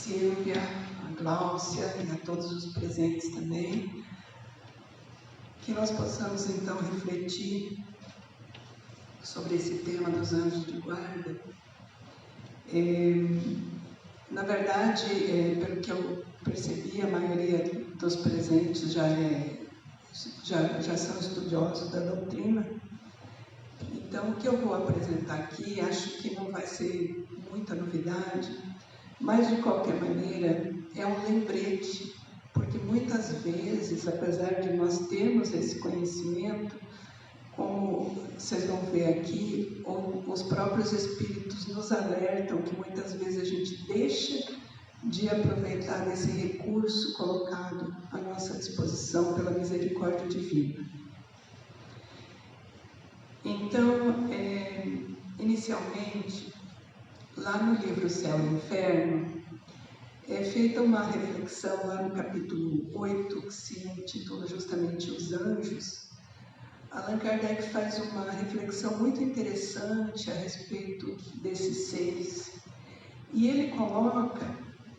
Silvia, a Gláucia e a todos os presentes também, que nós possamos então refletir sobre esse tema dos anjos de guarda. Na verdade, pelo que eu percebi, a maioria dos presentes já são estudiosos da doutrina. Então, o que eu vou apresentar aqui, acho que não vai ser muita novidade, mas, de qualquer maneira, é um lembrete, porque muitas vezes, apesar de nós termos esse conhecimento, como vocês vão ver aqui, os próprios Espíritos nos alertam que muitas vezes a gente deixa de aproveitar esse recurso colocado à nossa disposição pela misericórdia divina. Então, inicialmente, lá no livro Céu e Inferno, é feita uma reflexão lá no capítulo 8, que se intitula justamente Os Anjos. Allan Kardec faz uma reflexão muito interessante a respeito desses seres. E ele coloca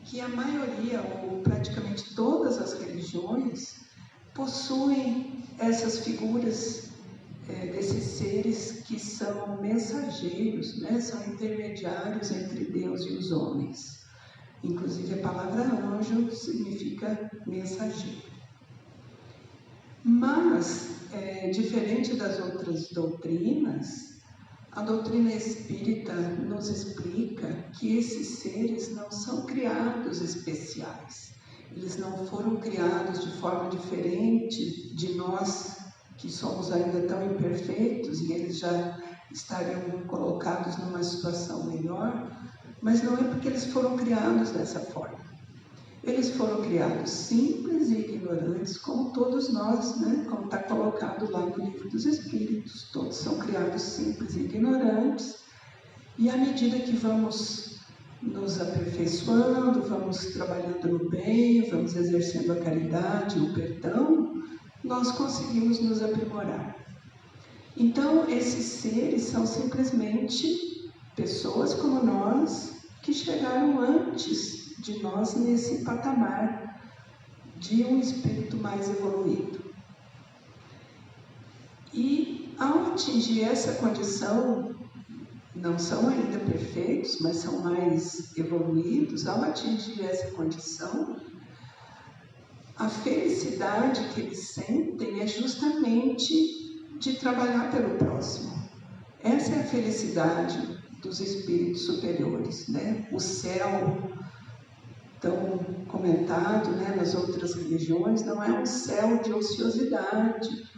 que a maioria, ou praticamente todas as religiões, possuem essas figuras desses seres que são mensageiros, né? São intermediários entre Deus e os homens. Inclusive a palavra anjo significa mensageiro. Mas, diferente das outras doutrinas, a doutrina espírita nos explica que esses seres não são criados especiais. Eles não foram criados de forma diferente de nós, que somos ainda tão imperfeitos, e eles já estariam colocados numa situação melhor, mas não é porque eles foram criados dessa forma. Eles foram criados simples e ignorantes, como todos nós, né? Como está colocado lá no Livro dos Espíritos. Todos são criados simples e ignorantes, e à medida que vamos nos aperfeiçoando, vamos trabalhando no bem, vamos exercendo a caridade, o perdão, nós conseguimos nos aprimorar. Então, esses seres são simplesmente pessoas como nós, que chegaram antes de nós nesse patamar de um espírito mais evoluído. E ao atingir essa condição, não são ainda perfeitos, mas são mais evoluídos. Ao atingir essa condição, a felicidade que eles sentem é justamente de trabalhar pelo próximo. Essa é a felicidade dos espíritos superiores, né? O céu, tão comentado, né, nas outras religiões, não é um céu de ociosidade,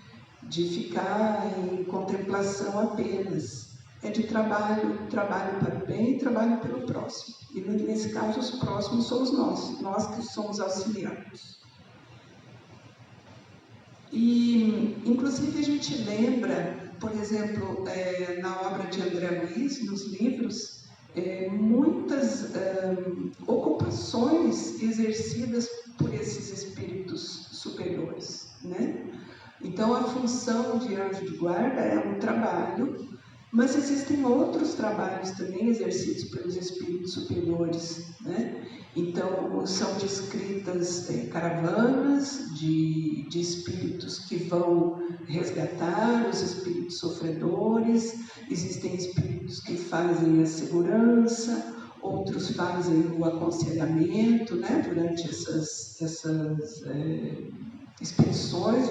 de ficar em contemplação apenas. É de trabalho para o bem e trabalho pelo próximo. E nesse caso, os próximos somos nós que somos auxiliados. E, inclusive, a gente lembra, por exemplo, na obra de André Luiz, nos livros, muitas ocupações exercidas por esses espíritos superiores, né? Então, a função de anjo de guarda é um trabalho, mas existem outros trabalhos também exercidos pelos espíritos superiores, né? Então, são descritas caravanas de espíritos que vão resgatar os espíritos sofredores. Existem espíritos que fazem a segurança, outros fazem o aconselhamento, né, durante essas expedições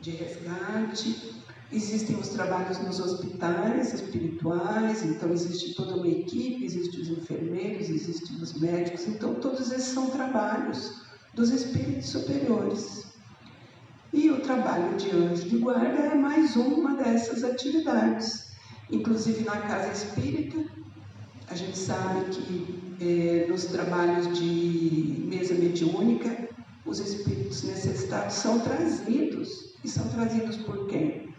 de resgate. Existem os trabalhos nos hospitais espirituais, então existe toda uma equipe, existem os enfermeiros, existem os médicos, então todos esses são trabalhos dos espíritos superiores. E o trabalho de anjo de guarda é mais uma dessas atividades. Inclusive na casa espírita, a gente sabe que nos trabalhos de mesa mediúnica, os espíritos necessitados são trazidos. E são trazidos por quem?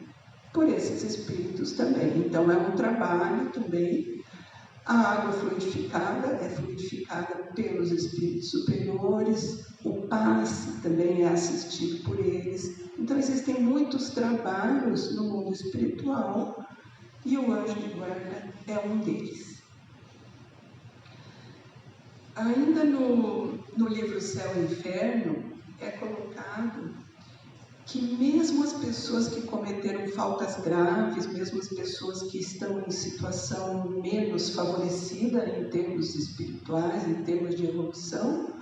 Por esses espíritos também. Então, é um trabalho também. A água fluidificada é fluidificada pelos espíritos superiores, o passe também é assistido por eles. Então, existem muitos trabalhos no mundo espiritual e o anjo de guarda é um deles. Ainda no livro Céu e Inferno, é colocado que mesmo as pessoas que cometeram faltas graves, mesmo as pessoas que estão em situação menos favorecida em termos espirituais, em termos de evolução,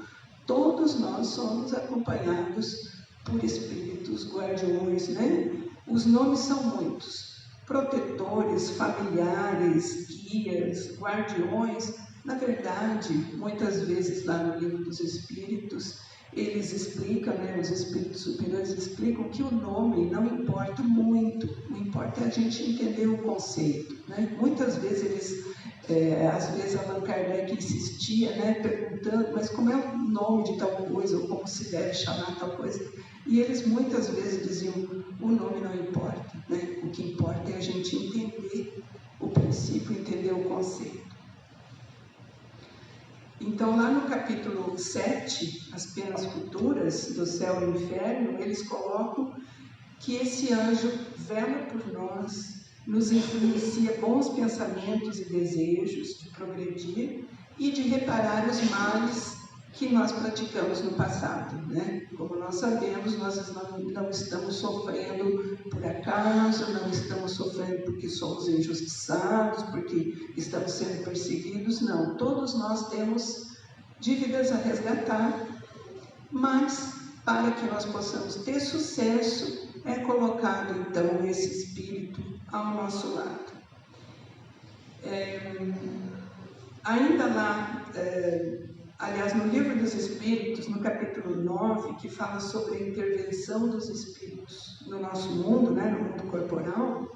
todos nós somos acompanhados por espíritos guardiões, né? Os nomes são muitos: protetores, familiares, guias, guardiões. Na verdade, muitas vezes lá no Livro dos Espíritos, eles explicam, né, os espíritos superiores explicam que o nome não importa muito, o importa é a gente entender o conceito, né? Muitas vezes às vezes Allan Kardec insistia, né, perguntando, mas como é o nome de tal coisa, ou como se deve chamar tal coisa? E eles muitas vezes diziam, o nome não importa, né? O que importa é a gente entender o princípio, entender o conceito. Então, lá no capítulo 7, as penas futuras do céu e do inferno, eles colocam que esse anjo vela por nós, nos influencia bons pensamentos e desejos de progredir e de reparar os males que nós praticamos no passado, né? Como nós sabemos, nós não estamos sofrendo por acaso, não estamos sofrendo porque somos injustiçados, porque estamos sendo perseguidos, não. Todos nós temos dívidas a resgatar, mas para que nós possamos ter sucesso, é colocado então esse espírito ao nosso lado. Ainda lá, aliás, no Livro dos Espíritos, no capítulo 9, que fala sobre a intervenção dos espíritos no nosso mundo, né, no mundo corporal,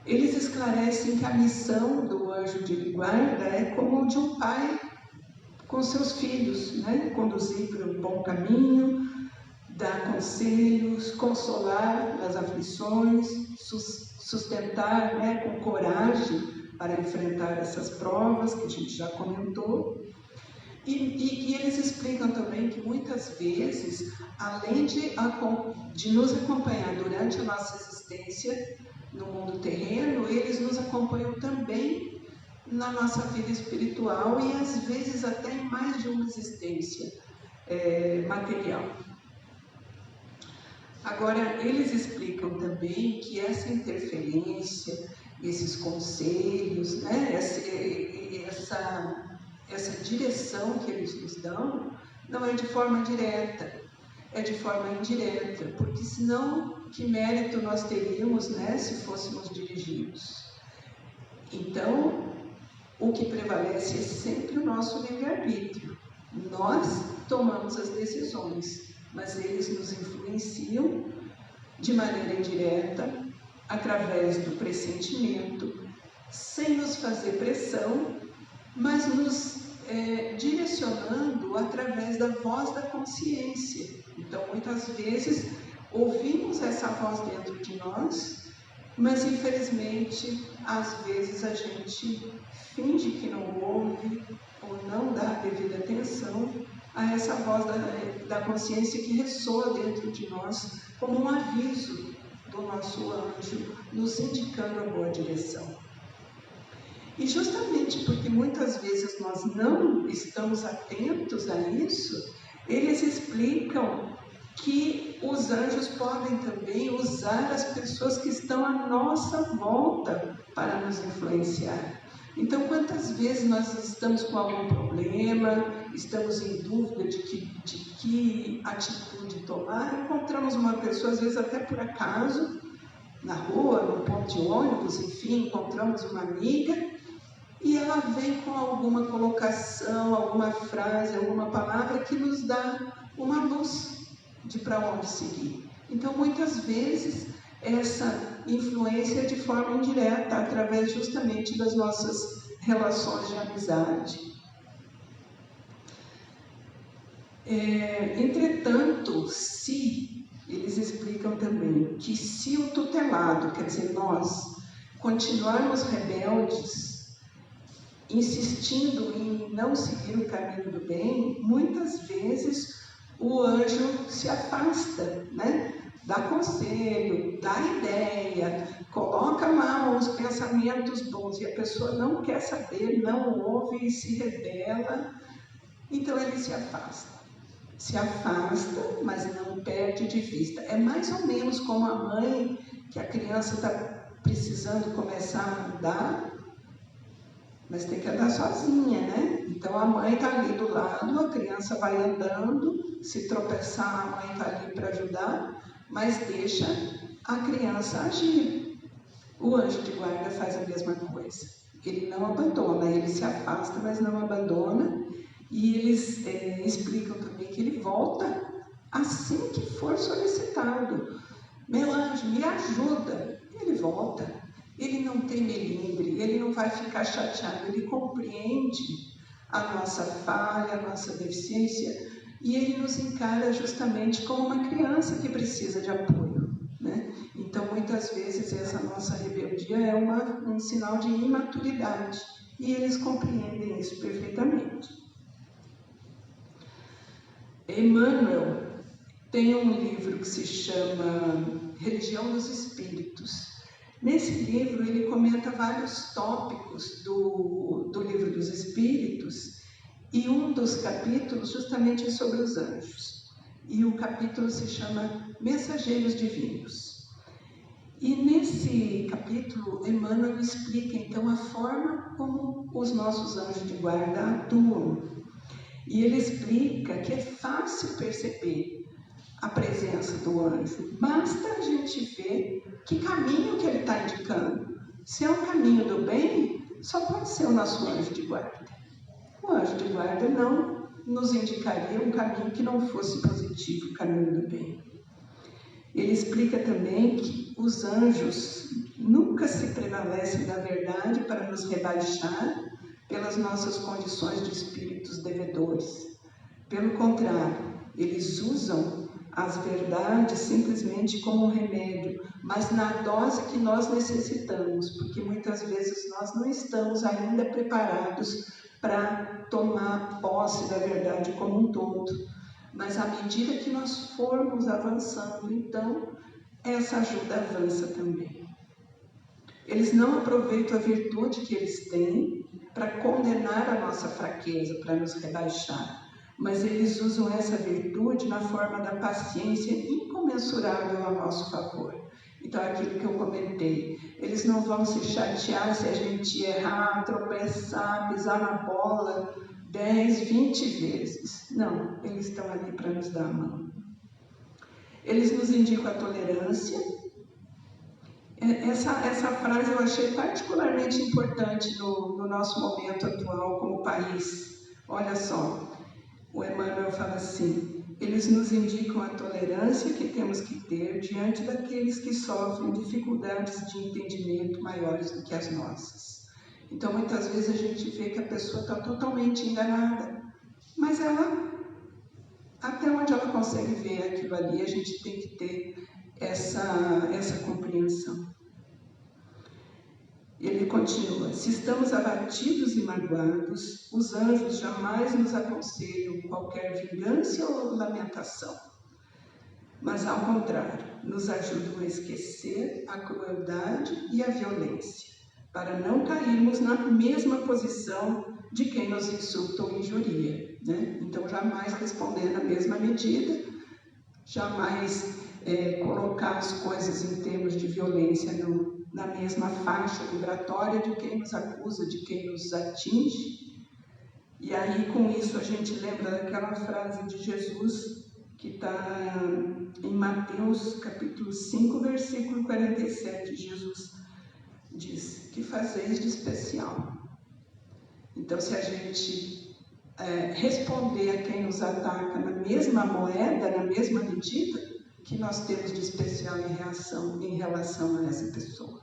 eles esclarecem que a missão do anjo de guarda é como de um pai com seus filhos, né, conduzir para um bom caminho, dar conselhos, consolar nas aflições, sustentar, né, com coragem para enfrentar essas provas que a gente já comentou. E eles explicam também que muitas vezes, além de nos acompanhar durante a nossa existência no mundo terreno, eles nos acompanham também na nossa vida espiritual e às vezes até em mais de uma existência material. Agora, eles explicam também que essa interferência, esses conselhos, né, essa direção que eles nos dão, não é de forma direta, é de forma indireta, porque senão, que mérito nós teríamos, né, se fôssemos dirigidos? Então, o que prevalece é sempre o nosso livre-arbítrio. Nós tomamos as decisões, mas eles nos influenciam de maneira indireta, através do pressentimento, sem nos fazer pressão, mas nos direcionando através da voz da consciência. Então, muitas vezes, ouvimos essa voz dentro de nós, mas, infelizmente, às vezes a gente finge que não ouve ou não dá a devida atenção a essa voz da consciência que ressoa dentro de nós como um aviso do nosso anjo, nos indicando a boa direção. E justamente porque muitas vezes nós não estamos atentos a isso, eles explicam que os anjos podem também usar as pessoas que estão à nossa volta para nos influenciar. Então, quantas vezes nós estamos com algum problema, estamos em dúvida de que atitude tomar, encontramos uma pessoa, às vezes até por acaso, na rua, no ponto de ônibus, enfim, encontramos uma amiga, e ela vem com alguma colocação, alguma frase, alguma palavra que nos dá uma luz de para onde seguir. Então, muitas vezes, essa influência é de forma indireta, através justamente das nossas relações de amizade. Entretanto, eles explicam também que se o tutelado, quer dizer, nós, continuarmos rebeldes, insistindo em não seguir o caminho do bem, muitas vezes o anjo se afasta, né? Dá conselho, dá ideia, coloca lá os pensamentos bons e a pessoa não quer saber, não ouve e se rebela, Então ele se afasta. Se afasta, mas não perde de vista. É mais ou menos como a mãe, que a criança está precisando começar a andar, mas tem que andar sozinha, né? Então a mãe está ali do lado, a criança vai andando, se tropeçar, a mãe está ali para ajudar, mas deixa a criança agir. O anjo de guarda faz a mesma coisa. Ele não abandona, ele se afasta, mas não abandona. E eles explicam também que ele volta assim que for solicitado. Meu anjo, me ajuda. Ele volta. Ele não tem melindre, ele não vai ficar chateado, ele compreende a nossa falha, a nossa deficiência, e ele nos encara justamente como uma criança que precisa de apoio, né? Então, muitas vezes, essa nossa rebeldia é um sinal de imaturidade, e eles compreendem isso perfeitamente. Emmanuel tem um livro que se chama Religião dos Espíritos. Nesse livro, ele comenta vários tópicos do Livro dos Espíritos, e um dos capítulos justamente é sobre os anjos. E o capítulo se chama Mensageiros Divinos. E nesse capítulo, Emmanuel explica então a forma como os nossos anjos de guarda atuam. E ele explica que é fácil perceber a presença do anjo. Basta a gente ver que caminho que ele está indicando. Se é um caminho do bem, só pode ser o nosso anjo de guarda. O anjo de guarda não nos indicaria um caminho que não fosse positivo, o caminho do bem. Ele explica também que os anjos nunca se prevalecem da verdade para nos rebaixar pelas nossas condições de espíritos devedores. Pelo contrário, eles usam as verdades simplesmente como um remédio, mas na dose que nós necessitamos, porque muitas vezes nós não estamos ainda preparados para tomar posse da verdade como um todo. Mas à medida que nós formos avançando, então, essa ajuda avança também. Eles não aproveitam a virtude que eles têm para condenar a nossa fraqueza, para nos rebaixar, mas eles usam essa virtude na forma da paciência incomensurável a nosso favor. Então, é aquilo que eu comentei, eles não vão se chatear se a gente errar, tropeçar, pisar na bola 10, 20 vezes. Não, eles estão ali para nos dar a mão. Eles nos indicam a tolerância. Essa frase eu achei particularmente importante no nosso momento atual como país. Olha só, o Emmanuel fala assim: eles nos indicam a tolerância que temos que ter diante daqueles que sofrem dificuldades de entendimento maiores do que as nossas. Então, muitas vezes a gente vê que a pessoa está totalmente enganada, mas ela, até onde ela consegue ver aquilo ali, a gente tem que ter essa compreensão. Ele continua: se estamos abatidos e magoados, os anjos jamais nos aconselham qualquer vingança ou lamentação, mas ao contrário, nos ajudam a esquecer a crueldade e a violência, para não cairmos na mesma posição de quem nos insulta ou injuria, né? Então, jamais responder na mesma medida, jamais colocar as coisas em termos de violência na mesma faixa vibratória de quem nos acusa, de quem nos atinge. E aí, com isso, a gente lembra daquela frase de Jesus que está em Mateus, capítulo 5, versículo 47. Jesus diz: que fazeis de especial? Então, se a gente responder a quem nos ataca na mesma moeda, na mesma medida, que nós temos de especial em relação a essa pessoa,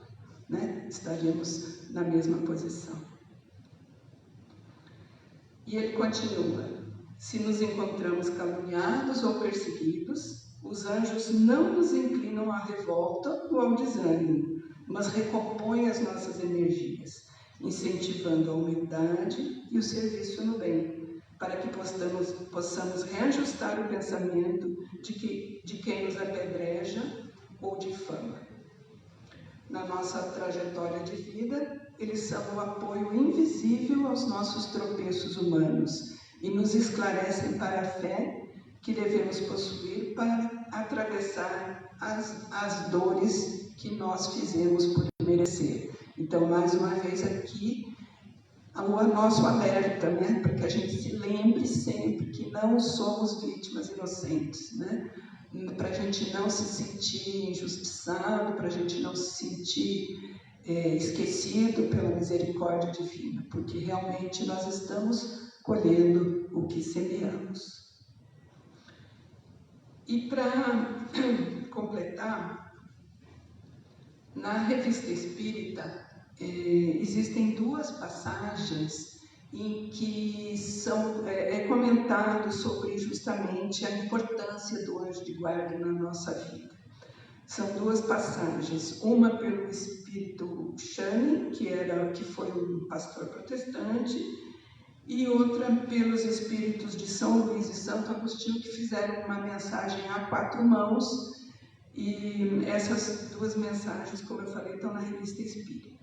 né? Estaríamos na mesma posição. E ele continua: se nos encontramos caluniados ou perseguidos, os anjos não nos inclinam à revolta ou ao desânimo, mas recompõem as nossas energias, incentivando a humildade e o serviço no bem, para que possamos reajustar o pensamento de quem nos apedreja ou difama. Na nossa trajetória de vida, eles são o apoio invisível aos nossos tropeços humanos e nos esclarecem para a fé que devemos possuir para atravessar as dores que nós fizemos por merecer. Então, mais uma vez aqui, o nosso alerta, né? Para que a gente se lembre sempre que não somos vítimas inocentes, né? Para a gente não se sentir injustiçado, para a gente não se sentir esquecido pela misericórdia divina, porque realmente nós estamos colhendo o que semeamos. E para completar, na Revista Espírita existem duas passagens em que é comentado sobre justamente a importância do anjo de guarda na nossa vida. São duas passagens, uma pelo espírito Shani, que foi um pastor protestante, e outra pelos espíritos de São Luís e Santo Agostinho, que fizeram uma mensagem a 4 mãos, e essas duas mensagens, como eu falei, estão na Revista Espírita.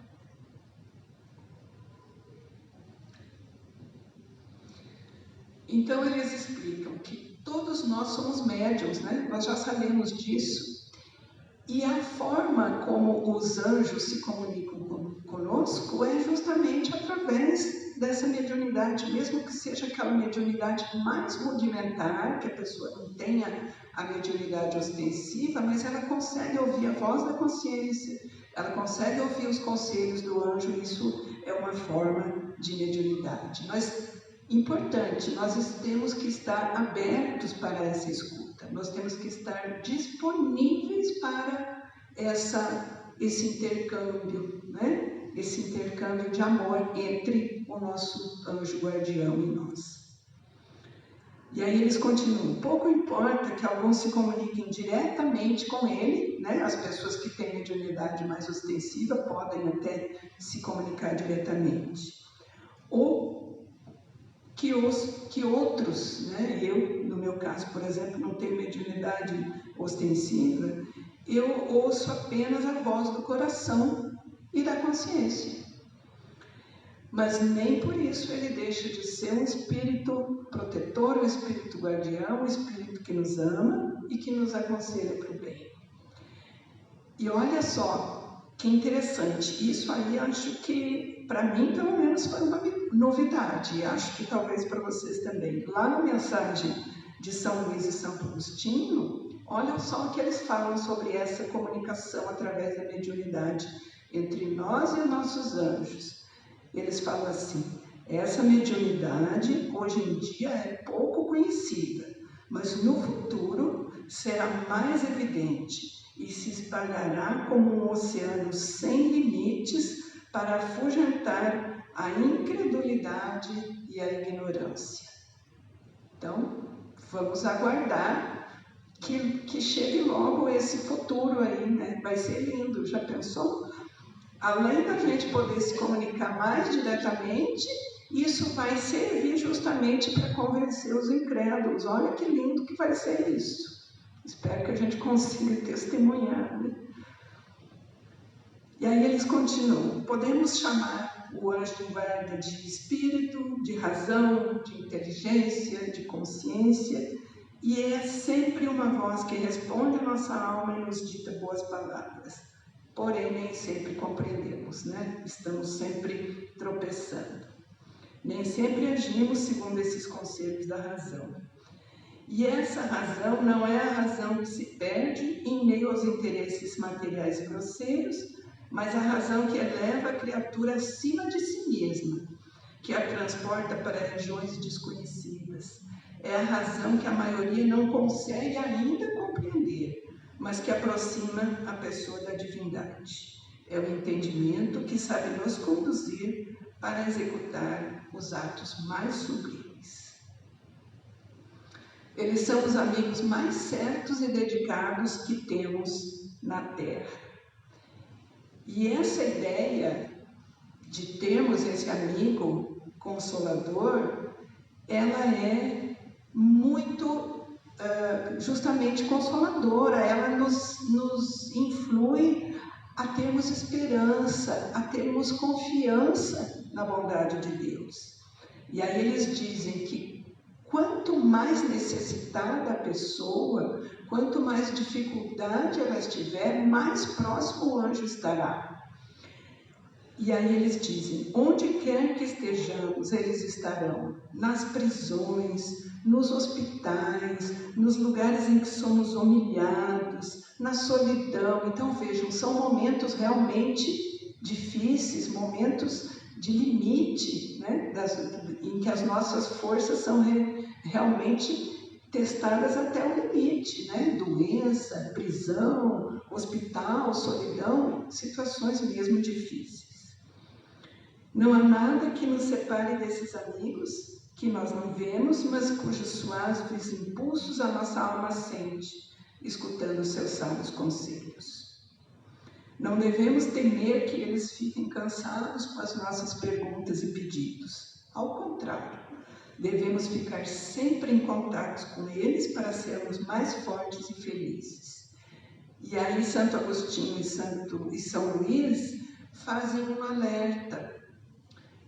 Então, eles explicam que todos nós somos médiuns, né? Nós já sabemos disso. E a forma como os anjos se comunicam conosco é justamente através dessa mediunidade, mesmo que seja aquela mediunidade mais rudimentar, que a pessoa não tenha a mediunidade ostensiva, mas ela consegue ouvir a voz da consciência, ela consegue ouvir os conselhos do anjo, e isso é uma forma de mediunidade. Importante, nós temos que estar abertos para essa escuta, nós temos que estar disponíveis para esse intercâmbio, né? Esse intercâmbio de amor entre o nosso anjo guardião e nós. E aí eles continuam, pouco importa que alguns se comuniquem diretamente com ele, né? As pessoas que têm mediunidade mais ostensiva podem até se comunicar diretamente. Ou que outros, né? Eu, no meu caso, por exemplo, não tenho mediunidade ostensiva, eu ouço apenas a voz do coração e da consciência. Mas nem por isso ele deixa de ser um espírito protetor, um espírito guardião, um espírito que nos ama e que nos aconselha para o bem. E olha só, que interessante, isso aí acho que, para mim, pelo menos, foi uma novidade, e acho que talvez para vocês também. Lá na mensagem de São Luís e Santo Agostinho, olha só o que eles falam sobre essa comunicação através da mediunidade entre nós e os nossos anjos. Eles falam assim, essa mediunidade hoje em dia é pouco conhecida, mas no futuro será mais evidente e se espalhará como um oceano sem limites para afugentar a incredulidade e a ignorância. Então, vamos aguardar que chegue logo esse futuro aí, né? Vai ser lindo, já pensou? Além da gente poder se comunicar mais diretamente, isso vai servir justamente para convencer os incrédulos. Olha que lindo que vai ser isso. Espero que a gente consiga testemunhar, né? E aí eles continuam. Podemos chamar o anjo de guarda de espírito, de razão, de inteligência, de consciência, e é sempre uma voz que responde à nossa alma e nos dita boas palavras. Porém, nem sempre compreendemos, né? Estamos sempre tropeçando. Nem sempre agimos segundo esses conselhos da razão. E essa razão não é a razão que se perde em meio aos interesses materiais e grosseiros, mas a razão que eleva a criatura acima de si mesma, que a transporta para regiões desconhecidas. É a razão que a maioria não consegue ainda compreender, mas que aproxima a pessoa da divindade. É o entendimento que sabe nos conduzir para executar os atos mais sublimes. Eles são os amigos mais certos e dedicados que temos na Terra. E essa ideia de termos esse amigo consolador, ela é muito justamente consoladora, ela nos influi a termos esperança, a termos confiança na bondade de Deus. E aí eles dizem que mais necessitada a pessoa, quanto mais dificuldade ela estiver, mais próximo o anjo estará. E aí eles dizem, onde quer que estejamos, eles estarão. Nas prisões, nos hospitais, nos lugares em que somos humilhados, na solidão. Então vejam, são momentos realmente difíceis, momentos de limite, né? Em que as nossas forças são realmente testadas até o limite, né? Doença, prisão, hospital, solidão, situações mesmo difíceis. Não há nada que nos separe desses amigos que nós não vemos, mas cujos suaves impulsos a nossa alma sente, escutando seus sábios conselhos. Não devemos temer que eles fiquem cansados com as nossas perguntas e pedidos. Ao contrário, devemos ficar sempre em contato com eles para sermos mais fortes e felizes. E aí Santo Agostinho e São Luís fazem um alerta.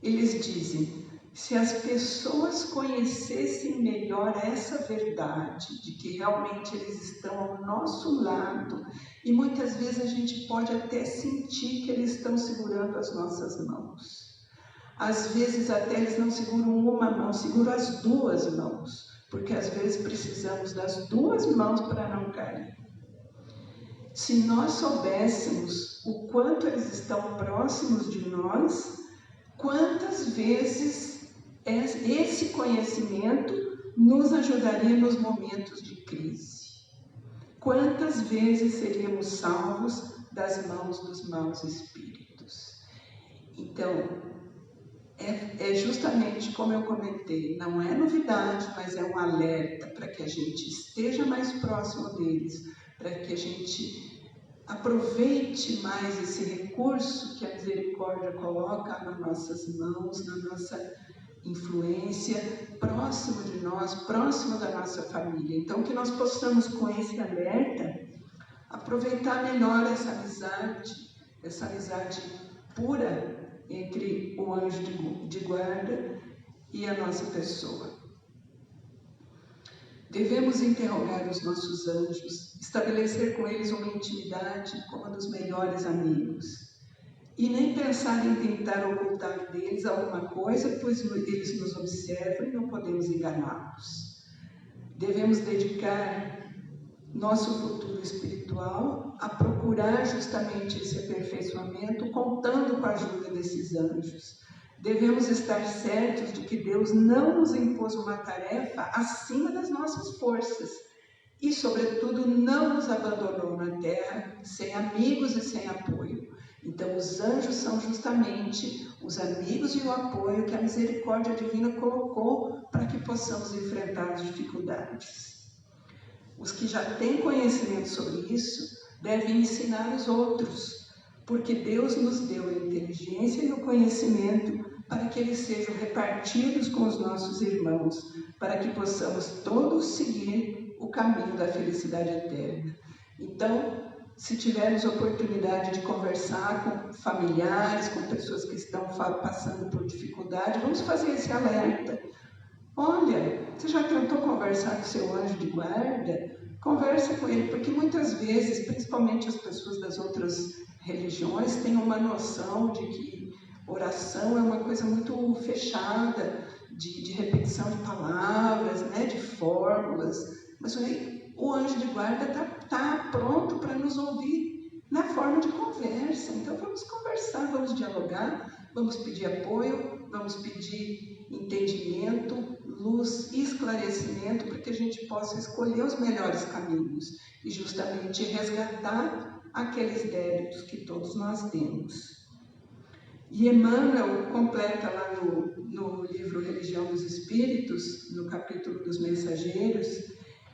Eles dizem, se as pessoas conhecessem melhor essa verdade, de que realmente eles estão ao nosso lado, e muitas vezes a gente pode até sentir que eles estão segurando as nossas mãos. Às vezes até eles não seguram uma mão, seguram as duas mãos, porque às vezes precisamos das duas mãos para não cair. Se nós soubéssemos o quanto eles estão próximos de nós, quantas vezes esse conhecimento nos ajudaria nos momentos de crise? Quantas vezes seríamos salvos das mãos dos maus espíritos? Então, é justamente como eu comentei, não é novidade, mas é um alerta para que a gente esteja mais próximo deles, para que a gente aproveite mais esse recurso que a misericórdia coloca nas nossas mãos, na nossa influência, próximo de nós, próximo da nossa família. Então, que nós possamos, com esse alerta, aproveitar melhor essa amizade pura entre o anjo de guarda e a nossa pessoa. Devemos interrogar os nossos anjos, estabelecer com eles uma intimidade como a dos melhores amigos. E nem pensar em tentar ocultar deles alguma coisa, pois eles nos observam e não podemos enganá-los. Devemos dedicar nosso futuro espiritual a procurar justamente esse aperfeiçoamento, contando com a ajuda desses anjos. Devemos estar certos de que Deus não nos impôs uma tarefa acima das nossas forças e, sobretudo, não nos abandonou na terra sem amigos e sem apoio. Então, os anjos são justamente os amigos e o apoio que a misericórdia divina colocou para que possamos enfrentar as dificuldades. Os que já têm conhecimento sobre isso devem ensinar os outros, porque Deus nos deu a inteligência e o conhecimento para que eles sejam repartidos com os nossos irmãos, para que possamos todos seguir o caminho da felicidade eterna. Então, se tivermos oportunidade de conversar com familiares, com pessoas que estão passando por dificuldade, vamos fazer esse alerta. Olha, você já tentou conversar com seu anjo de guarda? Conversa com ele, porque muitas vezes, principalmente as pessoas das outras religiões, têm uma noção de que oração é uma coisa muito fechada, de repetição de palavras, né, de fórmulas, mas o anjo de guarda está pronto para nos ouvir na forma de conversa. Então vamos conversar, vamos dialogar, vamos pedir apoio, vamos pedir entendimento, luz e esclarecimento para que a gente possa escolher os melhores caminhos e justamente resgatar aqueles débitos que todos nós temos. E Emmanuel completa lá no livro Religião dos Espíritos, no capítulo dos Mensageiros,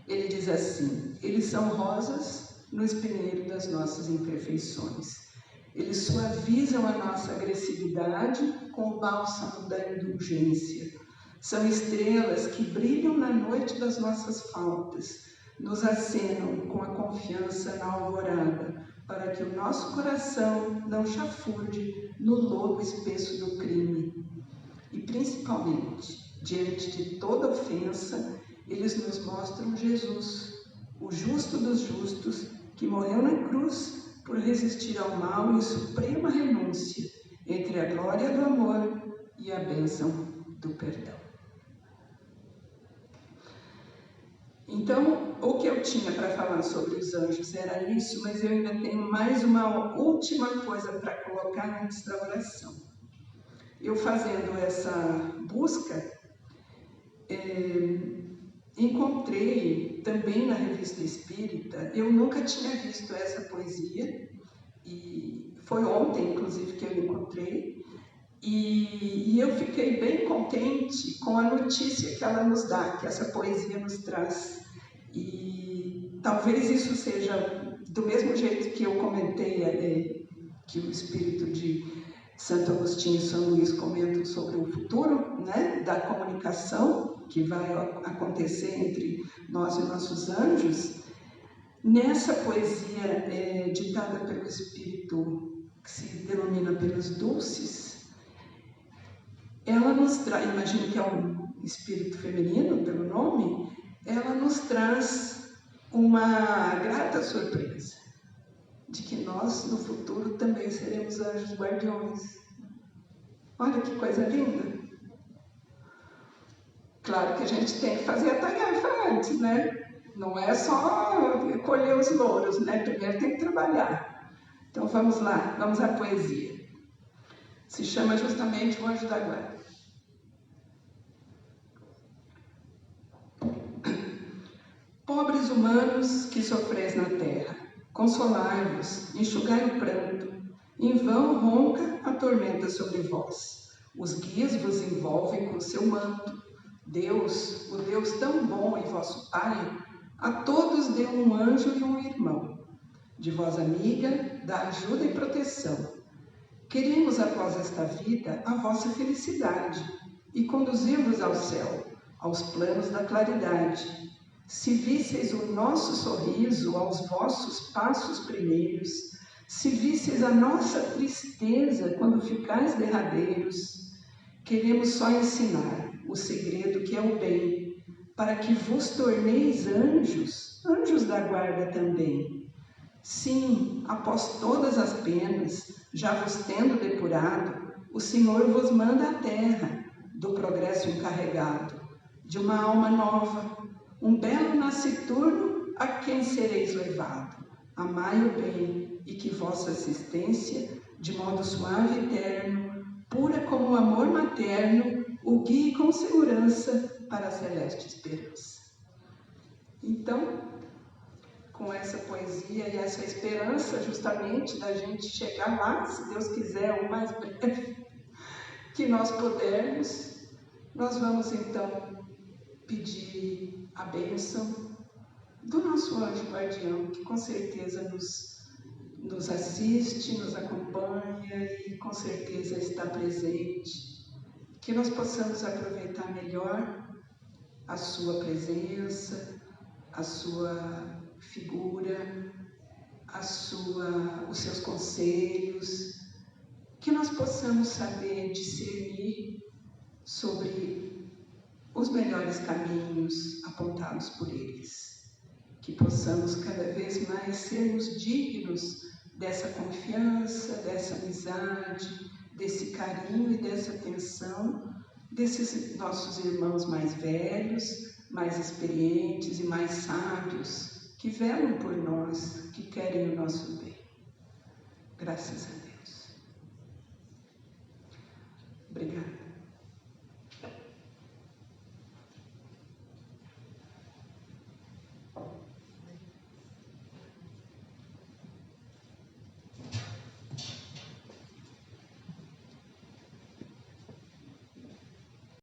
ele diz assim: eles são rosas no espinheiro das nossas imperfeições. Eles suavizam a nossa agressividade com o bálsamo da indulgência. São estrelas que brilham na noite das nossas faltas, nos acenam com a confiança na alvorada, para que o nosso coração não chafurde no lodo espesso do crime. E principalmente, diante de toda ofensa, eles nos mostram Jesus, o justo dos justos, que morreu na cruz por resistir ao mal em suprema renúncia entre a glória do amor e a bênção do perdão. Então, o que eu tinha para falar sobre os anjos era isso, mas eu ainda tenho mais uma última coisa para colocar antes da oração. Eu fazendo essa busca, encontrei também na Revista Espírita, eu nunca tinha visto essa poesia, e foi ontem, inclusive, que eu encontrei, e eu fiquei bem contente com a notícia que ela nos dá, que essa poesia nos traz. E talvez isso seja do mesmo jeito que eu comentei, que o espírito de Santo Agostinho e São Luís comentam sobre o futuro, né, da comunicação que vai acontecer entre nós e nossos anjos. Nessa poesia ditada pelo espírito que se denomina pelos dulces, ela nos traz, imagino que é um espírito feminino pelo nome, ela nos traz uma grata surpresa de que nós no futuro também seremos anjos guardiões. Olha que coisa linda! Claro que a gente tem que fazer a tarefa antes, né? Não é só colher os louros, né? Primeiro tem que trabalhar. Então vamos lá, vamos à poesia. Se chama justamente O Anjo da Guarda. Pobres humanos que sofreis na terra, consolai-vos, enxugai o pranto, em vão ronca a tormenta sobre vós. Os guias vos envolvem com seu manto. Deus, o Deus tão bom e vosso Pai, a todos deu um anjo e um irmão. De vós, amiga, dá ajuda e proteção. Queremos, após esta vida, a vossa felicidade e conduzir-vos ao céu, aos planos da claridade. Se visseis o nosso sorriso aos vossos passos primeiros, se visseis a nossa tristeza quando ficais derradeiros, queremos só ensinar o segredo que é o bem, para que vos torneis anjos, anjos da guarda também. Sim, após todas as penas, já vos tendo depurado, o Senhor vos manda a terra, do progresso encarregado, de uma alma nova, um belo nasciturno a quem sereis levado. Amai o bem, e que vossa assistência, de modo suave e terno, pura como o amor materno, o guie com segurança para a celeste esperança. Então, com essa poesia e essa esperança justamente da gente chegar lá, se Deus quiser, o mais breve que nós pudermos, nós vamos então pedir a bênção do nosso anjo guardião, que com certeza nos assiste, nos acompanha e com certeza está presente. Que nós possamos aproveitar melhor a sua presença, a sua figura, os seus conselhos, que nós possamos saber discernir sobre os melhores caminhos apontados por eles, que possamos cada vez mais sermos dignos dessa confiança, dessa amizade, desse carinho e dessa atenção desses nossos irmãos mais velhos, mais experientes e mais sábios, que velam por nós, que querem o nosso bem. Graças a Deus.